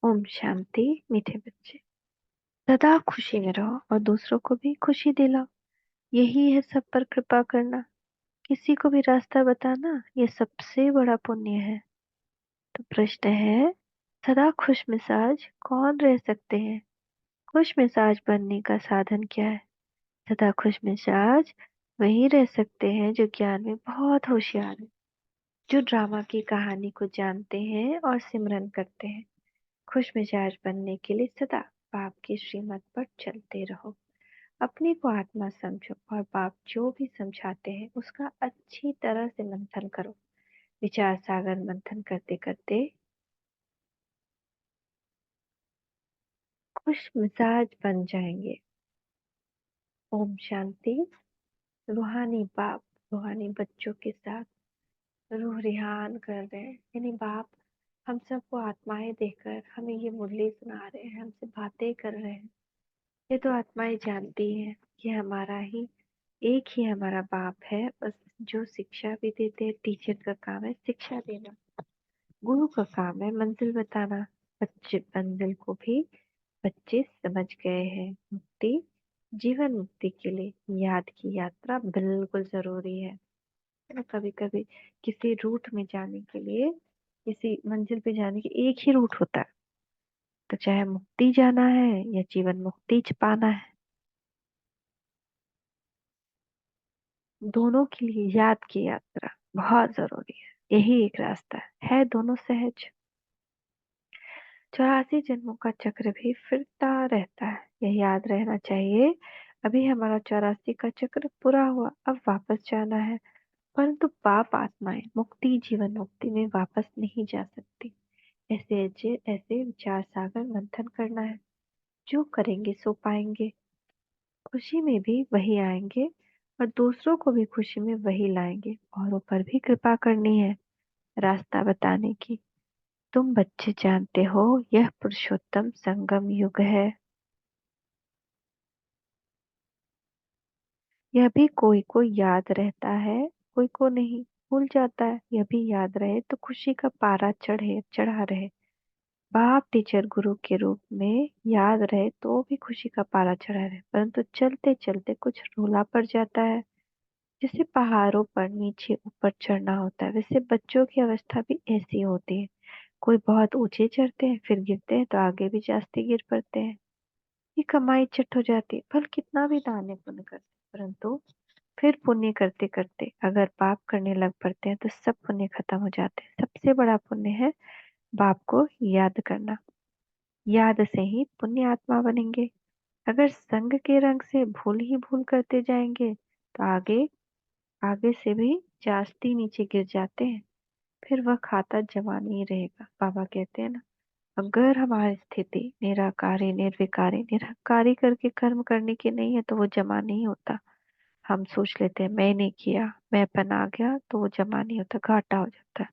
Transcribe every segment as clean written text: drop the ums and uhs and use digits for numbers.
ओम शांति। मीठे बच्चे, सदा खुशी में रहो और दूसरों को भी खुशी दिलाओ। यही है सब पर कृपा करना। किसी को भी रास्ता बताना ये सबसे बड़ा पुण्य है। तो प्रश्न है, सदा खुश मिजाज कौन रह सकते हैं? खुश मिजाज बनने का साधन क्या है? सदा खुश मिजाज वही रह सकते हैं जो ज्ञान में बहुत होशियार है, जो ड्रामा की कहानी को जानते हैं और सिमरन करते हैं। खुश मिजाज बनने के लिए सदा बाप की श्रीमत पर चलते रहो। अपने को आत्मा समझो और बाप जो भी समझाते हैं उसका अच्छी तरह से मंथन करो। विचार सागर मंथन करते करते खुश मिजाज बन जाएंगे। ओम शांति। रूहानी बाप रूहानी बच्चों के साथ रूह रिहान कर रहे हैं, यानी बाप हम सबको आत्माएं देकर हमें ये मुरली सुना रहे हैं, हमसे बातें कर रहे हैं। ये तो आत्माएं जानती हैं कि हमारा ही एक ही हमारा बाप है, बस जो शिक्षा भी देते हैं। टीचर का काम है शिक्षा देना, गुरु का काम है मंजिल बताना। बच्चे मंजिल को भी बच्चे समझ गए हैं। मुक्ति, जीवन मुक्ति के लिए याद की यात्रा बिल्कुल जरूरी है ना। कभी कभी किसी रूट में जाने के लिए, किसी मंजिल पे जाने के एक ही रूट होता है, तो चाहे मुक्ति जाना है या जीवन मुक्ति पाना है, दोनों के लिए याद की यात्रा बहुत जरूरी है। यही एक रास्ता है दोनों सहज। 84 जन्मों का चक्र भी फिरता रहता है, यह याद रहना चाहिए। अभी हमारा 84 का चक्र पूरा हुआ, अब वापस जाना है। परंतु पाप आत्माएं मुक्ति जीवन मुक्ति में वापस नहीं जा सकती। ऐसे विचार सागर मंथन करना है। जो करेंगे सो पाएंगे। खुशी में भी वही आएंगे और दूसरों को भी खुशी में वही लाएंगे। औरों पर भी कृपा करनी है, रास्ता बताने की। तुम बच्चे जानते हो यह पुरुषोत्तम संगम युग है। यह भी कोई को याद रहता है, कोई को नहीं, भूल जाता है। यह भी याद रहे तो खुशी का पारा चढ़ा रहे। बाप टीचर गुरु के रूप में याद रहे तो भी खुशी का पारा चढ़ा रहे। परंतु चलते चलते कुछ रोला पड़ जाता है। जैसे पहाड़ों पर नीचे ऊपर चढ़ना होता है, वैसे बच्चों की अवस्था भी ऐसी होती है। कोई बहुत ऊंचे चढ़ते हैं, फिर गिरते हैं तो आगे भी जास्ती गिर पड़ते हैं। ये कमाई चट हो जाती है, फल कितना भी दान पुण्य करते, परंतु फिर पुण्य करते करते अगर पाप करने लग पड़ते हैं तो सब पुण्य खत्म हो जाते हैं। सबसे बड़ा पुण्य है बाप को याद करना। याद से ही पुण्य आत्मा बनेंगे। अगर संग के रंग से भूल ही भूल करते जाएंगे तो आगे आगे से भी जास्ती नीचे गिर जाते हैं। फिर वह खाता जमा नहीं रहेगा। बाबा कहते हैं ना, अगर हमारी स्थिति निराकारी निर्विकारी निरहंकारी करके कर्म करने की नहीं है तो वो जमा नहीं होता। हम सोच लेते हैं मैंने किया, मैंपन आ गया, तो वो जमा नहीं होता, घाटा हो जाता है।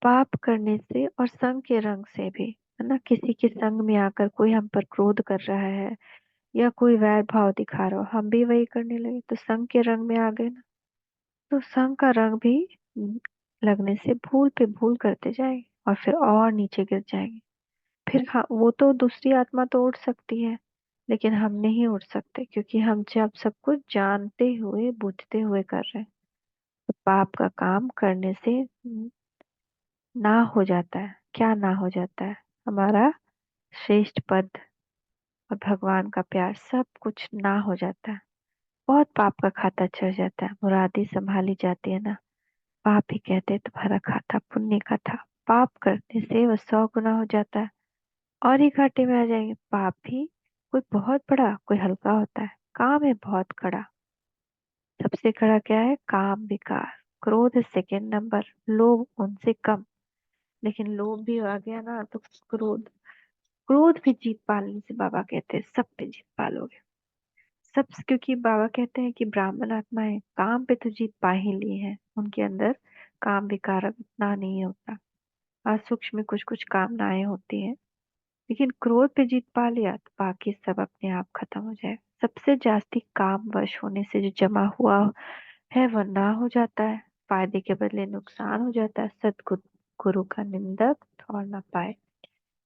पाप करने से और संग के रंग से भी, है ना, किसी के संग में आकर कोई हम पर क्रोध कर रहा है या कोई वैर भाव दिखा रहा हो, हम भी वही करने लगे तो संग के रंग में आ गए ना। तो संग का रंग भी लगने से भूल पे भूल करते जाएंगे और फिर और नीचे गिर जाएंगे। फिर हाँ, वो तो दूसरी आत्मा तो उड़ सकती है, लेकिन हम नहीं उड़ सकते, क्योंकि हम जब सब कुछ जानते हुए बूझते हुए कर रहे हैं। तो पाप का काम करने से ना हो जाता है। क्या ना हो जाता है? हमारा श्रेष्ठ पद और भगवान का प्यार सब कुछ ना हो जाता है। बहुत पाप का खाता चढ़ जाता है, मुरादी संभाली जाती है ना। पाप ही कहते हैं तुम्हारा खाता पुण्य का था। पाप करने से वह 100 गुना हो जाता है और ही घाटे में आ जाएंगे। पाप भी कोई बहुत बड़ा कोई हल्का होता है। काम है बहुत कड़ा। सबसे कड़ा क्या है? काम विकार। क्रोध सेकंड नंबर, लोभ उनसे कम। लेकिन लोभ भी आ गया ना तो क्रोध क्रोध भी जीत पाने से बाबा कहते हैं सब पे जीत पालोगे। सब, क्योंकि बाबा कहते हैं कि ब्राह्मण आत्माएं काम पे तो जीत पा ही ली है, उनके अंदर काम विकार अब इतना नहीं होता। सूक्ष्म में कुछ कुछ कामनाएं होती हैं, लेकिन क्रोध पे जीत पा लिया तो बाकी सब अपने आप खत्म हो जाए। सबसे जास्ती काम वश होने से जो जमा हुआ है वह ना हो जाता है। फायदे के बदले नुकसान हो जाता है। सदगुरु गुरु का निंदक ठौर न पाए।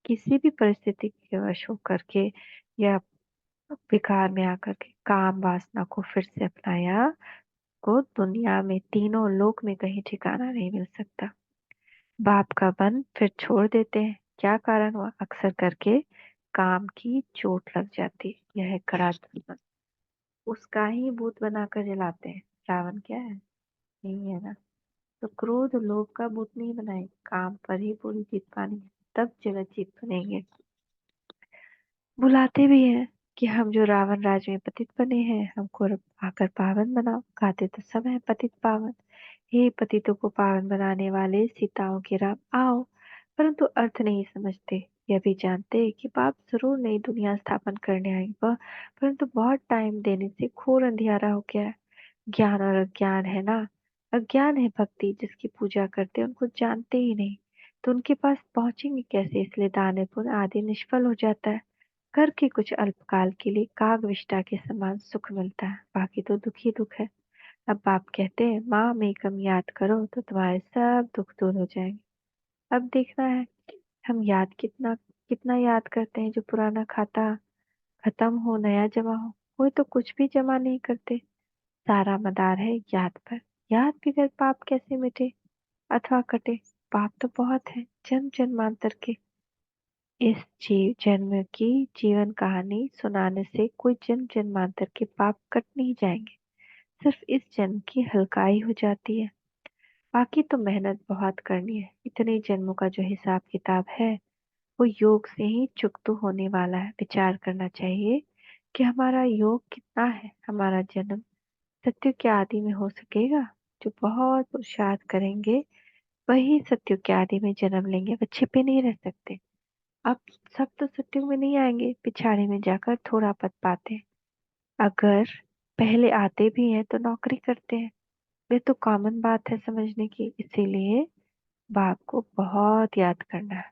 किसी भी परिस्थिति के वश होकर के या विकार में आकर के काम वासना को फिर से अपनाया को दुनिया में तीनों लोक में कहीं ठिकाना नहीं मिल सकता। बाप का बन फिर छोड़ देते हैं। क्या कारण हुआ? अक्सर करके काम की चोट लग जाती। यह है कड़ा दुश्मन। उसका ही भूत बनाकर जलाते हैं। रावण क्या है? नहीं है ना। तो क्रोध लोभ का भूत नहीं बनाए, काम पर ही पूरी जीत पानी है, तब जगत जीत बनेंगे। बुलाते भी हैं कि हम जो रावण राज में पतित बने हैं हमको आकर पावन बनाओ। गाते तो सब है पतित पावन। हे पतितों को पावन बनाने वाले सीताओं के राम आओ। परंतु अर्थ नहीं समझते। यह भी जानते कि बाप जरूर नई दुनिया स्थापन करने आएंगे, परंतु बहुत टाइम देने से घोर अंधियारा हो गया है। ज्ञान और अज्ञान है ना। अज्ञान है भक्ति जिसकी पूजा करते उनको जानते ही नहीं, तो उनके पास पहुंचेंगे कैसे? इसलिए दान पुण्य आदि निष्फल हो जाता है। करके कुछ अल्पकाल के लिए काग विष्टा के समान सुख मिलता है, बाकी तो दुख ही दुख है। अब बाप कहते हैं माँ में कम याद करो तो तुम्हारे सब दुख दूर हो जाएंगे। अब देखना है हम याद कितना कितना याद करते हैं। जो पुराना खाता खत्म हो नया जमा हो, कोई तो कुछ भी जमा नहीं करते। सारा मदार है याद पर। याद बिगड़ पाप कैसे मिटे अथवा कटे? पाप तो बहुत है जन्म जन्मांतर के। इस जीव जन्म की जीवन कहानी सुनाने से कोई जन्म जन्मांतर के पाप कट नहीं जाएंगे। सिर्फ इस जन्म की हल्काई हो जाती है। बाकी तो मेहनत बहुत करनी है। इतने जन्मों का जो हिसाब किताब है वो योग से ही चुकता होने वाला है। विचार करना चाहिए कि हमारा योग कितना है। हमारा जन्म सत्य के आदि में हो सकेगा? जो बहुत पुरुषार्थ करेंगे वही सत्य के आदि में जन्म लेंगे। वो छिपे नहीं रह सकते। अब सब तो सत्युग में नहीं आएंगे, पिछाड़ी में जाकर थोड़ा पद पाते हैं। अगर पहले आते भी हैं तो नौकरी करते हैं। ये तो कॉमन बात है समझने की। इसीलिए बाप को बहुत याद करना है।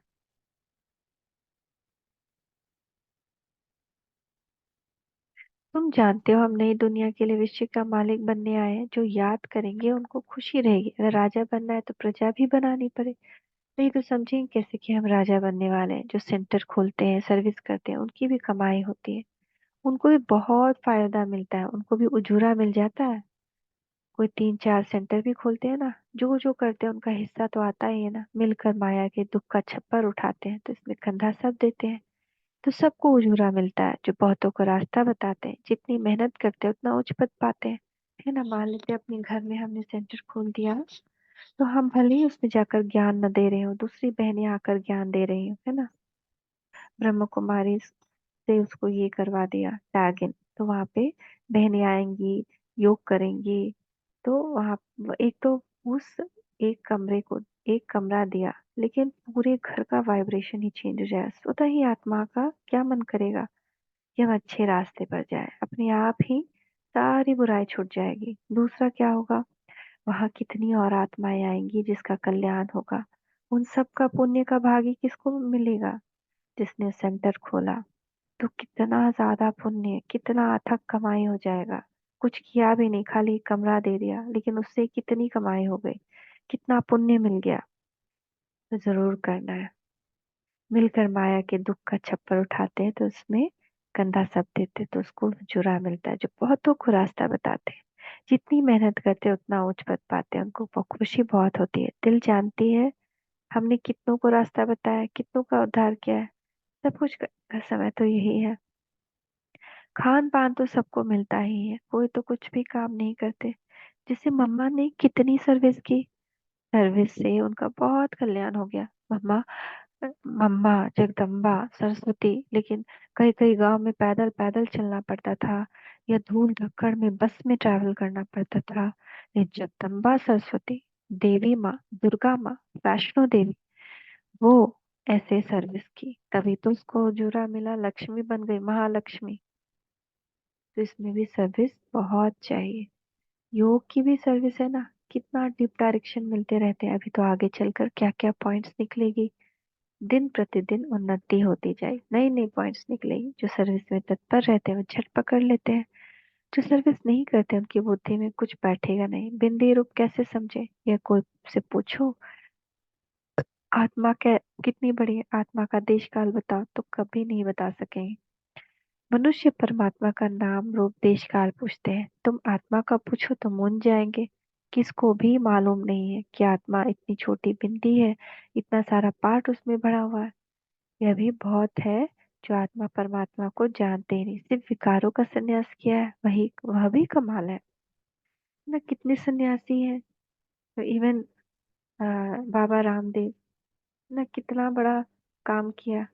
तुम जानते हो हम नई दुनिया के लिए विश्व का मालिक बनने आए हैं। जो याद करेंगे उनको खुशी रहेगी। अगर राजा बनना है तो प्रजा भी बनानी पड़े। नहीं तो समझेंगे कैसे कि हम राजा बनने वाले हैं। जो सेंटर खोलते हैं सर्विस करते हैं उनकी भी कमाई होती है। उनको भी बहुत फायदा मिलता है। उनको भी उजूरा मिल जाता है। कोई 3-4 सेंटर भी खोलते हैं ना, जो जो करते हैं उनका हिस्सा तो आता ही है ना। मिलकर माया के दुख का छप्पर उठाते हैं तो इसमें कंधा सब देते हैं। तो सबको उजूरा मिलता है। जो बहुतों को रास्ता बताते हैं, जितनी मेहनत करते हैं उतना उच्च पद पाते हैं। है ना। मान लेते हैं अपने घर में हमने सेंटर खोल दिया, तो हम भले ही उसमें जाकर ज्ञान न दे रहे हो, दूसरी बहनें आकर ज्ञान दे रही हो, है ना। ब्रह्म कुमारी से उसको ये करवा दिया टैग इन, तो वहां पे बहनें आएंगी, योग करेंगी। तो वहां एक तो उस एक कमरे को एक कमरा दिया, लेकिन पूरे घर का वाइब्रेशन ही चेंज हो जाए। स्वतः ही आत्मा का क्या मन करेगा कि हम अच्छे रास्ते पर जाए। अपने आप ही सारी बुराई छूट जाएगी। दूसरा क्या होगा? वहां कितनी और आत्माएं आएंगी जिसका कल्याण होगा। उन सब का पुण्य का भागी किसको मिलेगा? जिसने सेंटर खोला। तो कितना ज्यादा पुण्य, कितना अथक कमाई हो जाएगा। कुछ किया भी नहीं, खाली कमरा दे दिया, लेकिन उससे कितनी कमाई हो गई, कितना पुण्य मिल गया। तो जरूर करना है। मिलकर माया के दुख का छप्पर उठाते हैं तो उसमें कंधा सब देते तो उसको जुरा मिलता है। जो बहुतों को रास्ता बताते हैं, जितनी मेहनत करते हैं उतना उच्च पद पाते हैं। उनको खुशी बहुत होती है। दिल जानती है हमने कितनों को रास्ता बताया, कितनों का उद्धार किया है। सब कुछ का समय तो यही है। खान पान तो सबको मिलता ही है, कोई तो कुछ भी काम नहीं करते। जैसे मम्मा ने कितनी सर्विस की, सर्विस से उनका बहुत कल्याण हो गया। मम्मा मम्मा जगदम्बा सरस्वती। लेकिन कई कई गांव में पैदल पैदल चलना पड़ता था, या धूल धक्कड़ में बस में ट्रैवल करना पड़ता था। ये जगदम्बा सरस्वती, देवी माँ, दुर्गा माँ, वैष्णो देवी, वो ऐसे सर्विस की, तभी तो उसको जुरा मिला, लक्ष्मी बन गई, महालक्ष्मी। तो इसमें भी सर्विस बहुत चाहिए। योग की भी सर्विस है ना। कितना डीप डायरेक्शन मिलते रहते हैं। अभी तो आगे चलकर क्या क्या पॉइंट्स निकलेगी। दिन प्रतिदिन उन्नति होती जाए, नई नई पॉइंट्स निकलेगी। जो सर्विस में तत्पर रहते हैं वो झट पकड़ लेते हैं। जो सर्विस नहीं करते उनकी बुद्धि में कुछ बैठेगा नहीं। बिंदी रूप कैसे समझे, या कोई से पूछो आत्मा कै कितनी बड़ी है, आत्मा का देश काल बताओ तो कभी नहीं बता सकेंगे। मनुष्य परमात्मा का नाम रूप देश काल पूछते हैं, तुम आत्मा का पूछो तो मूंझ जाएंगे। किसको भी मालूम नहीं है कि आत्मा इतनी छोटी बिंदी है, इतना सारा पार्ट उसमें भरा हुआ है। यह भी बहुत है जो आत्मा परमात्मा को जानते ही नहीं, सिर्फ विकारों का संन्यास किया है, वही वह भी कमाल है ना। कितने सन्यासी हैं, तो इवन बाबा रामदेव ना, कितना बड़ा काम किया,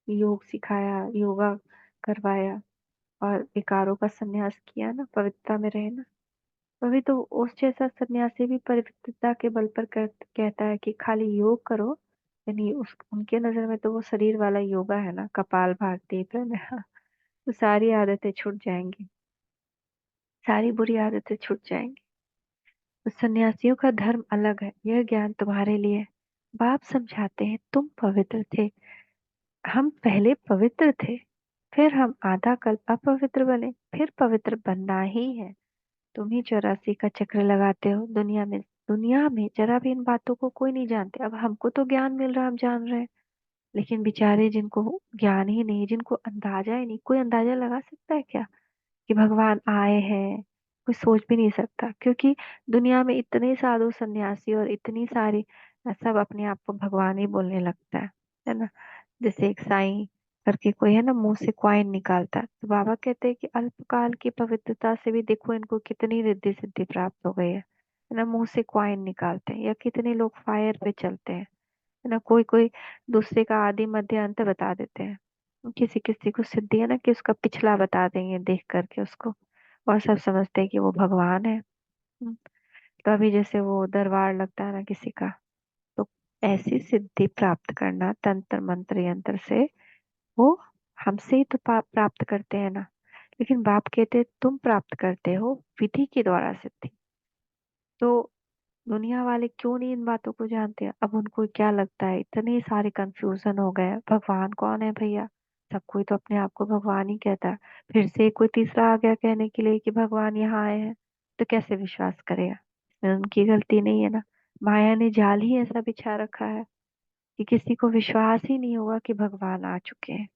योग सिखाया, योगा करवाया और विकारों का संन्यास किया ना, पवित्रता में रहे ना। तभी तो उस जैसा सन्यासी भी पवित्रता के बल पर कहता है कि खाली योग करो, यानी उस उनके नजर में तो वो शरीर वाला योगा है ना, कपाल भाती प्राणायाम, तो सारी आदतें छूट जाएंगी, सारी बुरी आदतें छूट जाएंगी। तो सन्यासियों का धर्म अलग है, यह ज्ञान तुम्हारे लिए है। बाप समझाते हैं तुम पवित्र थे, हम पहले पवित्र थे, फिर हम आधा कल्प अपवित्र बने, फिर पवित्र बनना ही है। तुम ही 84 का चक्र लगाते हो दुनिया में जरा भी इन बातों को कोई नहीं जानते। अब हमको तो ज्ञान मिल रहा, हम जान रहे हैं, लेकिन बेचारे जिनको ज्ञान ही नहीं, जिनको अंदाजा ही नहीं, कोई अंदाजा लगा सकता है क्या कि भगवान आए हैं? कोई सोच भी नहीं सकता, क्योंकि दुनिया में इतने साधु सन्यासी और इतनी सारी सब अपने आप को भगवान ही बोलने लगता है ना। जैसे एक साईं करके कोई है ना, मुंह से कॉइन निकालता है, तो बाबा कहते हैं कि अल्पकाल की पवित्रता से भी देखो इनको कितनी रिद्धि सिद्धि प्राप्त हो गई है ना। मुंह से कॉइन निकालते हैं, या कितने लोग फायर पे चलते हैं, है ना। कोई कोई दूसरे का आदि मध्य अंत बता देते हैं। किसी किसी को सिद्धि है ना कि उसका पिछला बता देंगे देख करके उसको, और सब समझते हैं कि वो भगवान है। तो अभी जैसे वो दरबार लगता है ना किसी का, तो ऐसी सिद्धि प्राप्त करना तंत्र मंत्र यंत्र से, वो हमसे ही तो प्राप्त करते हैं ना। लेकिन बाप कहते हैं, तुम प्राप्त करते हो विधि के द्वारा सिद्धि। तो दुनिया वाले क्यों नहीं इन बातों को जानते हैं? अब उनको क्या लगता है, इतने सारे कंफ्यूजन हो गए हैं, भगवान कौन है भैया? सब कोई तो अपने आप को भगवान ही कहता है, फिर से कोई तीसरा आ गया कहने के लिए कि भगवान यहाँ आए हैं, तो कैसे विश्वास करेगा? इसमें उनकी गलती नहीं है ना। माया ने जाल ही ऐसा बिछा रखा है कि किसी को विश्वास ही नहीं होगा कि भगवान आ चुके हैं।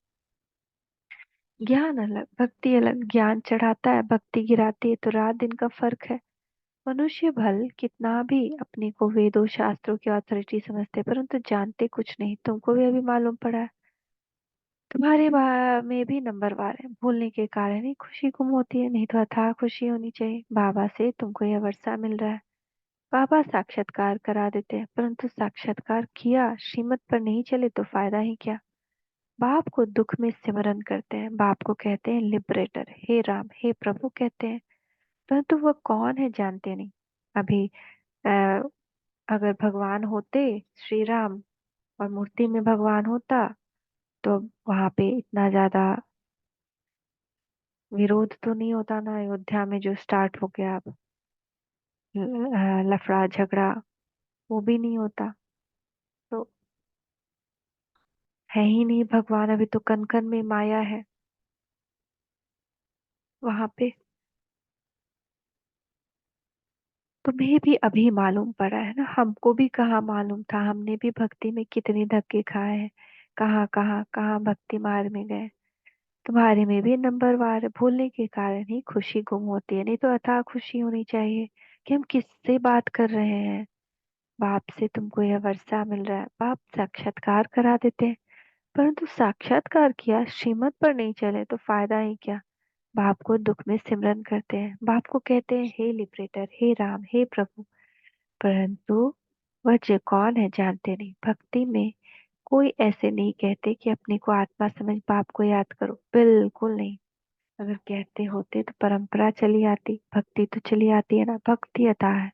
ज्ञान अलग भक्ति अलग, ज्ञान चढ़ाता है, भक्ति गिराती है, तो रात दिन का फर्क है। मनुष्य भल कितना भी अपने को वेदों शास्त्रों की अथॉरिटी समझते, परंतु जानते कुछ नहीं। तुमको भी अभी मालूम पड़ा है, तुम्हारे में भी नंबरवार है, भूलने के कारण ही खुशी गुम होती है, नहीं तो अथाह खुशी होनी चाहिए। बाबा से तुमको यह वर्षा मिल रहा है, बाबा साक्षात्कार करा देते हैं, परंतु साक्षात्कार किया श्रीमत पर नहीं चले तो फायदा ही क्या? बाप को दुख में सिमरन करते हैं, बाप को कहते हैं लिबरेटर, हे राम हे प्रभु कहते हैं, परंतु वह कौन है जानते नहीं। अभी आ, अगर भगवान होते श्री राम, और मूर्ति में भगवान होता, तो वहां पे इतना ज्यादा विरोध तो नहीं होता ना, अयोध्या में जो स्टार्ट हो गया अब लफड़ा झगड़ा, वो भी नहीं होता। तो है ही नहीं भगवान, अभी तो कन कन में माया है वहां पे। तुम्हें भी अभी मालूम पड़ा है ना, हमको भी कहाँ मालूम था, हमने भी भक्ति में कितने धक्के खाए हैं, कहाँ कहाँ कहाँ भक्ति मार्ग में गए। तुम्हारे में भी नंबरवार है, भूलने के कारण ही खुशी गुम होती है, नहीं तो अथाह खुशी होनी चाहिए। कि हम किससे बात कर रहे हैं? बाप से तुमको यह वर्षा मिल रहा है, बाप साक्षात्कार करा देते हैं, परंतु साक्षात्कार किया श्रीमत पर नहीं चले तो फायदा ही क्या? बाप को दुख में सिमरन करते हैं, बाप को कहते हैं हे लिबरेटर, हे राम हे प्रभु, परंतु वह जो कौन है जानते नहीं। भक्ति में कोई ऐसे नहीं कहते कि अपने को आत्मा समझ बाप को याद करो, बिल्कुल नहीं। अगर कहते होते तो परंपरा चली आती, भक्ति तो चली आती है ना। भक्ति अतः है,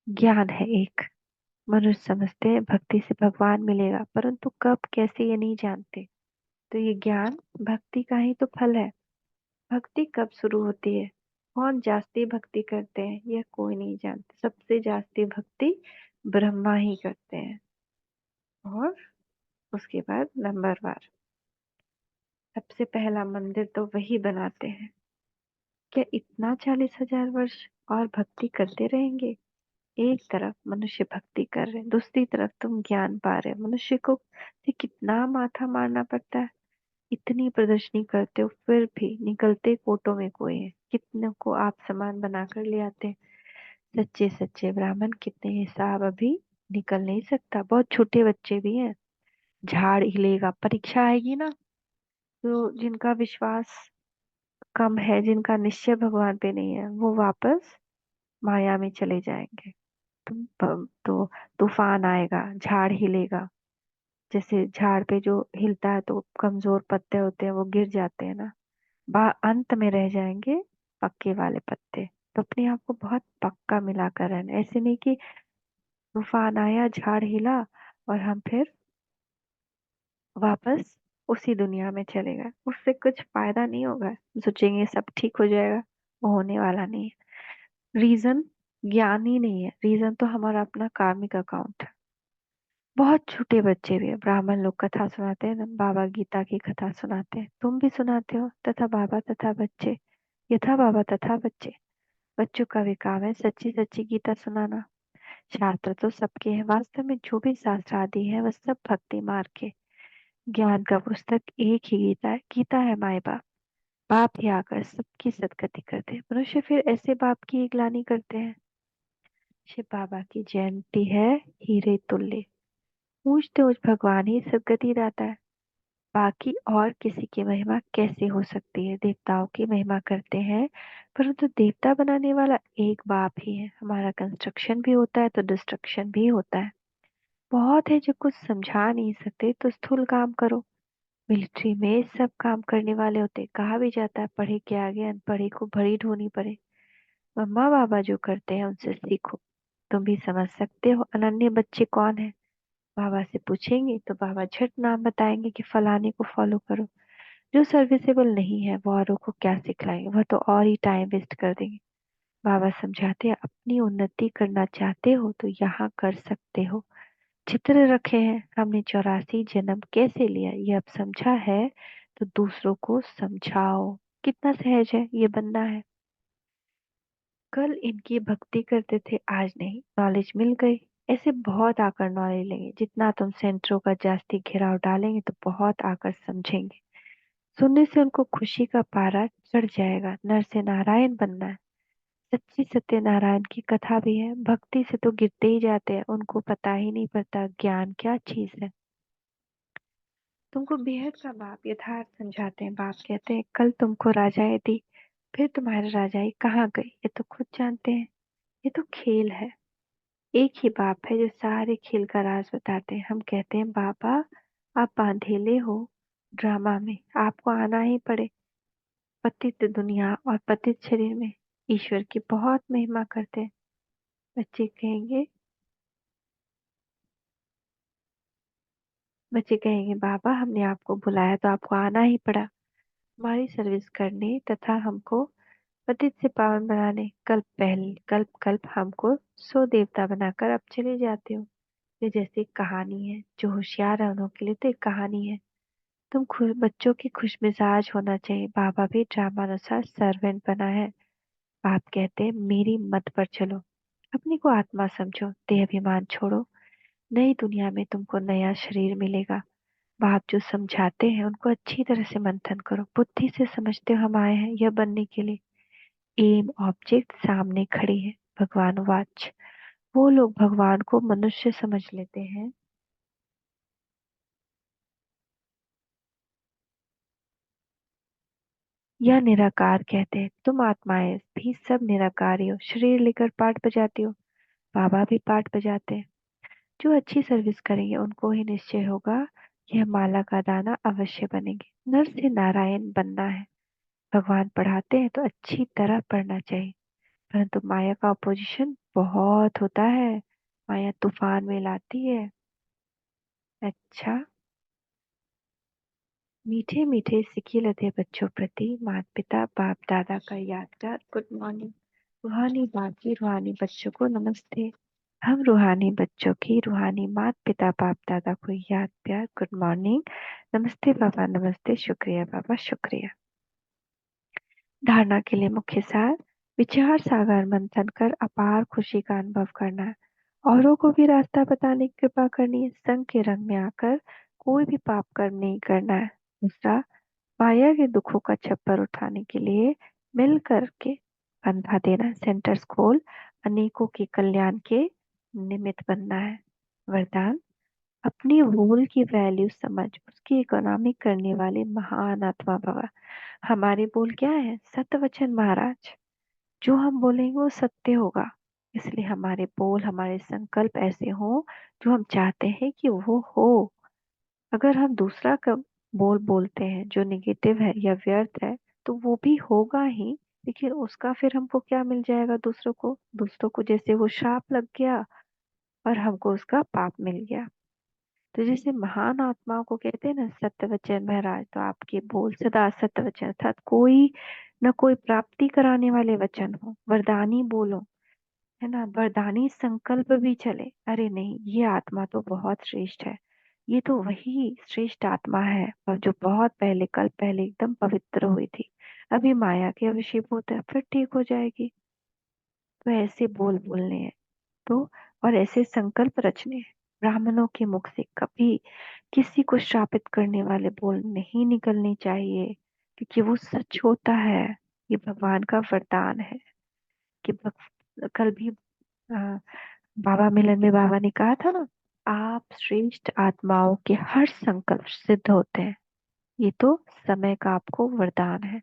ज्ञान है एक। मनुष्य समझते हैं भक्ति से भगवान मिलेगा, परंतु कब कैसे ये नहीं जानते। तो ये ज्ञान भक्ति का ही तो फल है। भक्ति कब शुरू होती है, कौन जास्ती भक्ति करते हैं, यह कोई नहीं जानते। सबसे जास्ती भक्ति ब्रह्मा ही करते हैं, और उसके बाद नंबरवार सबसे पहला मंदिर तो वही बनाते हैं। क्या इतना 40,000 वर्ष और भक्ति करते रहेंगे? एक तरफ मनुष्य भक्ति कर रहे, दूसरी तरफ तुम ज्ञान पा रहे, मनुष्य को से कितना माथा मारना पड़ता है। इतनी प्रदर्शनी करते हो फिर भी निकलते कोटों में कोई है, कितने को आप समान बनाकर ले आते हैं। सच्चे सच्चे ब्राह्मण कितने हिसाब अभी निकल नहीं सकता। बहुत छोटे बच्चे भी हैं। झाड़ हिलेगा, परीक्षा आएगी ना, तो जिनका विश्वास कम है, जिनका निश्चय भगवान पे नहीं है, वो वापस माया में चले जाएंगे। तो तूफान आएगा, झाड़ हिलेगा। जैसे झाड़ पे जो हिलता है तो कमजोर पत्ते होते हैं वो गिर जाते हैं ना, अंत में रह जाएंगे पक्के वाले पत्ते। तो अपने आप को बहुत पक्का मिलाकर रहना, ऐसे नहीं कि तूफान आया, झाड़ हिला और हम फिर वापस उसी दुनिया में चले गए। उससे कुछ फायदा नहीं होगा। सोचेंगे सब ठीक हो जाएगा, वो होने वाला नहीं है। रीजन ज्ञान ही नहीं है, रीजन तो हमारा अपना कार्मिक अकाउंट है। बहुत छोटे बच्चे भी है, ब्राह्मण लोग कथा सुनाते हैं ना, बाबा गीता की कथा सुनाते हैं, तुम भी सुनाते हो, तथा बाबा तथा बच्चे, यथा बाबा तथा बच्चे। बच्चों का भी काम है सच्ची सच्ची गीता सुनाना। शास्त्र तो सबके हैं, वास्तव में जो भी शास्त्र आदि है वह सब भक्ति मार्ग के। ज्ञान का पुस्तक एक ही गीता है, गीता है माए बाप। बाप ही आकर सबकी सदगति करते हैं, मनुष्य फिर ऐसे बाप की एक ग्लानि करते हैं। शिव बाबा की जयंती है हीरे तुल्य, पूछते उस भगवान ही सदगति दाता है। बाकी और किसी की महिमा कैसे हो सकती है। देवताओं की महिमा करते हैं, परंतु देवता बनाने वाला एक बाप ही है। हमारा कंस्ट्रक्शन भी होता है तो डिस्ट्रक्शन भी होता है। बहुत है जो कुछ समझा नहीं सकते तो स्थूल काम करो। मिलिट्री में सब काम करने वाले होते, कहा भी जाता है पढ़े के आगे अनपढ़े को भरी ढोनी पड़े। मम्मा बाबा जो करते हैं उनसे सीखो। तुम भी समझ सकते हो अनन्य बच्चे कौन है। बाबा से पूछेंगे तो बाबा झट नाम बताएंगे कि फलाने को फॉलो करो। जो सर्विसेबल नहीं है वो औरों को क्या सिखलाएंगे, वह तो और ही टाइम वेस्ट कर देंगे। बाबा समझाते हैं अपनी उन्नति करना चाहते हो तो यहाँ कर सकते हो। चित्र रखे हैं हमने 84 जन्म कैसे लिया, ये अब समझा है तो दूसरों को समझाओ। कितना सहज है ये बनना है। कल इनकी भक्ति करते थे आज नहीं, नॉलेज मिल गई। ऐसे बहुत आकर नॉलेज लेंगे, जितना तुम सेंटरों का जास्ती घेराव डालेंगे तो बहुत आकर समझेंगे। सुनने से उनको खुशी का पारा चढ़ जाएगा। नर से नारायण बनना है। सच्ची सत्यनारायण की कथा भी है। भक्ति से तो गिरते ही जाते हैं, उनको पता ही नहीं पड़ता ज्ञान क्या चीज है। तुमको बेहद का बाप यथार्थ समझाते हैं। बाप कहते हैं कल तुमको राजाएं दी, फिर तुम्हारी राजाई कहाँ गई ये तो खुद जानते हैं। ये तो खेल है। एक ही बाप है जो सारे खेल का राज बताते हैं। हम कहते हैं बाबा आप बांधेले हो ड्रामा में, आपको आना ही पड़े। पतित दुनिया और पतित शरीर में ईश्वर की बहुत महिमा करते हैं। बच्चे कहेंगे बाबा हमने आपको बुलाया तो आपको आना ही पड़ा, हमारी सर्विस करने तथा हमको पतित से पावन बनाने। कल्प पहले कल्प कल्प हमको सो देवता बनाकर अब चले जाते हो। ये जैसे कहानी है, जो होशियार है उन्हों के लिए तो एक कहानी है। तुम बच्चों की खुश मिजाज होना चाहिए। बाबा भी ड्रामानुसार सर्वेंट बना है। बाप कहते हैं मेरी मत पर चलो, अपने को आत्मा समझो, देह अभिमान छोड़ो। नई दुनिया में तुमको नया शरीर मिलेगा। बाप जो समझाते हैं उनको अच्छी तरह से मंथन करो। बुद्धि से समझते हो हम आए हैं यह बनने के लिए। एम ऑब्जेक्ट सामने खड़ी है। भगवान वाच, वो लोग भगवान को मनुष्य समझ लेते हैं या निराकार कहते हैं। तुम आत्माएं भी सब निराकार ही हो, शरीर लेकर पाठ बजाती हो। बाबा भी पाठ बजाते हैं। जो अच्छी सर्विस करेंगे उनको ही निश्चय होगा यह माला का दाना अवश्य बनेंगे। नर से नारायण बनना है। भगवान पढ़ाते हैं तो अच्छी तरह पढ़ना चाहिए, परंतु माया का अपोजिशन बहुत होता है। माया तूफान में लाती है। अच्छा, मीठे मीठे सिके लते बच्चों प्रति माता पिता बाप दादा का यादगार गुड मॉर्निंग। रूहानी बाप की रूहानी बच्चों को नमस्ते। हम रूहानी बच्चों की रूहानी माता पिता बाप दादा को याद प्यार गुड मॉर्निंग। नमस्ते बाबा, नमस्ते, शुक्रिया बाबा, शुक्रिया। धारणा के लिए मुख्य सार। विचार सागर मंथन कर अपार खुशी का अनुभव करना है। औरों को भी रास्ता बताने की कृपा करनी है। संग के रंग में आकर कोई भी पाप कर्म नहीं करना है। दूसरा, माया के दुखों का छप्पर उठाने के लिए मिल कर के कंधा देना है। सेंटर्स खोल अनेकों के कल्याण के निमित्त बनना है। वरदान, अपनी भूल की वैल्यू समझ उसकी इकोनॉमी करने वाले महान आत्मा भव। हमारे बोल क्या है? सत्य वचन महाराज। जो हम बोलेंगे वो सत्य होगा। इसलिए हमारे बोल, हमारे संकल्प ऐसे हों जो हम चाहते हैं कि वो हो। अगर हम दूसरा का बोल बोलते हैं जो निगेटिव है या व्यर्थ है, तो वो भी होगा ही, लेकिन उसका फिर हमको क्या मिल जाएगा? दूसरों को जैसे वो श्राप लग गया और हमको उसका पाप मिल गया। तो जैसे महान आत्माओं को कहते हैं ना सत्य वचन महाराज, तो आपके बोल सदा सत्य वचन, अर्थात कोई न कोई प्राप्ति कराने वाले वचन हो, वरदानी बोलो, है ना, वरदानी संकल्प भी चले। अरे नहीं, ये आत्मा तो बहुत श्रेष्ठ है, ये तो वही श्रेष्ठ आत्मा है और जो बहुत पहले, कल पहले एकदम पवित्र हुई थी, अभी माया के अभिषेक है, फिर ठीक हो जाएगी। तो ऐसे बोल बोलने हैं। तो और ऐसे संकल्प रचने हैं। ब्राह्मणों के मुख से कभी किसी को श्रापित करने वाले बोल नहीं निकलने चाहिए, क्योंकि वो सच होता है। ये भगवान का वरदान है कि कल भी बाबा मिलन में बाबा ने कहा था ना, आप श्रेष्ठ आत्माओं के हर संकल्प सिद्ध होते हैं। ये तो समय का आपको वरदान है।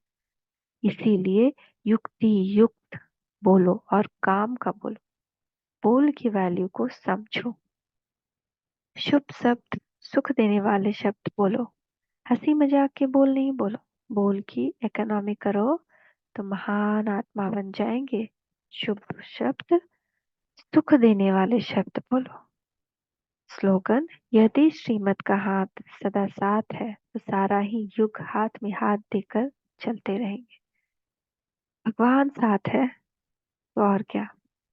इसीलिए युक्ति युक्त बोलो और काम का बोलो। बोल की वैल्यू को समझो। शुभ शब्द, सुख देने वाले शब्द बोलो। हंसी मजाक के बोल नहीं बोलो। बोल की इकोनॉमी करो तो महान आत्मा बन जाएंगे। शुभ शब्द, सुख देने वाले शब्द बोलो। स्लोगन, यदि श्रीमत का हाथ सदा साथ है तो सारा ही युग हाथ में हाथ देकर चलते रहेंगे। भगवान साथ है तो और क्या।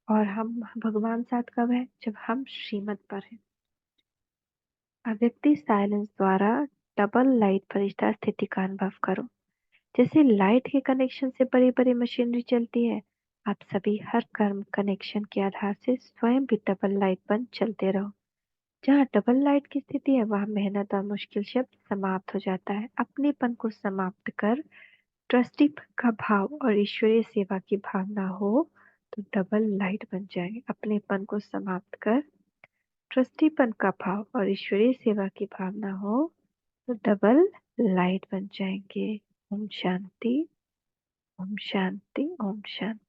और हम, भगवान साथ कब है? जब हम श्रीमत पर हैं। अव्यक्ति साइलेंस द्वारा डबल लाइट फरिश्ता स्थिति का अनुभव करो। जैसे लाइट के कनेक्शन से बड़ी बड़ी मशीनरी चलती है, आप सभी हर कर्म कनेक्शन के आधार से स्वयं भी डबल लाइट बन चलते रहो। जहाँ डबल लाइट की स्थिति है वहाँ मेहनत और मुश्किल शब्द समाप्त हो जाता है। अपनेपन को समाप्त कर ट्रस्टी का भाव और ईश्वरीय सेवा की भावना हो तो डबल लाइट बन जाएंगे। अपनेपन को समाप्त कर ट्रस्टीपन का भाव और ईश्वरीय सेवा की भावना हो तो डबल लाइट बन जाएंगे। ओम शांति, ओम शांति, ओम शांति।